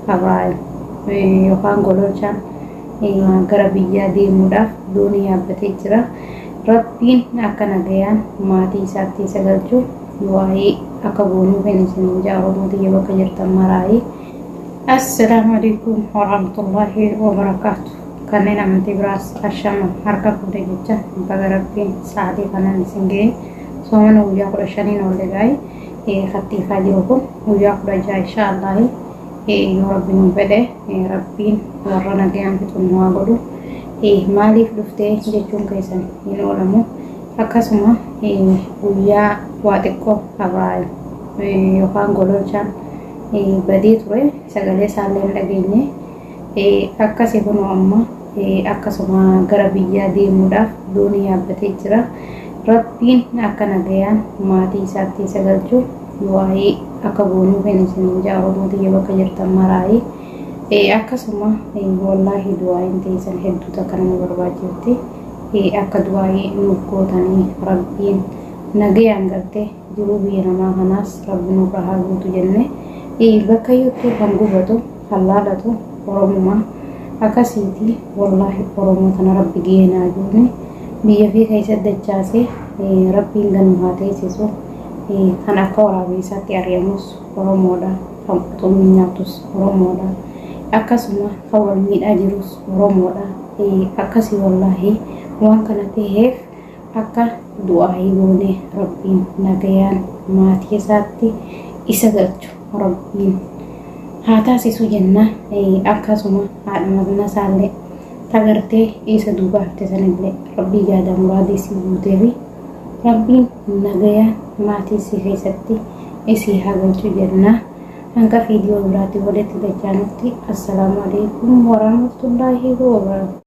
hawaii yookaan gololchaan gara biyyaa deemuudhaaf doonii yaabbatee jira. Rabbiin akka nagayaan maatii isaatti isa galchu du'aa'ii akka goonuu fedhisin jaalatamtoota bakka jirtan maraa'ii. Assalamu alaikum warahmatullahi wabarakatuh. Kanneen amantii biraas ashama harka fuudhee jecha baga Rabbiin sa'aatii kanaan isin ga'e soomana guyyaa 15 oolle gaa'e hattiifaa jiru kun guyyaa 16 inshaallah yoo Rabbiin fedhe Rabbiin warra nagayaan fixuun waa godhu maaliif dhuftee jechuun keessan hin oolamu. Akkasuma guyyaa waa xiqqoo hawaii yookaan gololchaan badii ture sagalee isaallee hin dhageenye akkasii kun amma akkasuma gara biyyaa deemuudhaaf doonii yaabbatee jira. Rabbiin akka nagayaan maatii isaatti isa galchu du'aa'ii akka goonuu fedhisin jaalatamtoota bakka jirtan maraa'ii. Akkasuma wallaahi du'aa'iin teessan hedduutu akka nama barbaachifti. Akka du'aa'ii nuuf gootanii Rabbiin nagayaan galtee jiruu biyya namaa kanaas Rabbi nurra haa guutu jenne. Bakka iyyuu kan gubatu kan laalatu Oromumaa akkasiiti. Wallaahi Oromoo kana Rabbi geenaa juune biyya fi keessatti dachaasee Rabbiin gannu haa teessisu. Kan akka waraabessaatti ari'amus Oromoodha, kan xummii nyaatus Oromoodha, akkasuma kan wal miidhaa jirus Oromoodha. Akkasii wallaahi waan kana ta'eef akka du'aa'ii goone Rabbiin nagayaan maatii isaatti isa galchu Rabbiin haa taasisu jenna. Akkasuma haadha manaa isaallee tagartee isa duubaafte sanillee Rabbii yaada muraadii si guutee fi Rabbiin nagayaan maatii si keessatti isii haa galchu jenna. Hanga viidiyoo biraatti walitti deebinutti assalamu alaikum warahmatullahi wabarakatuh.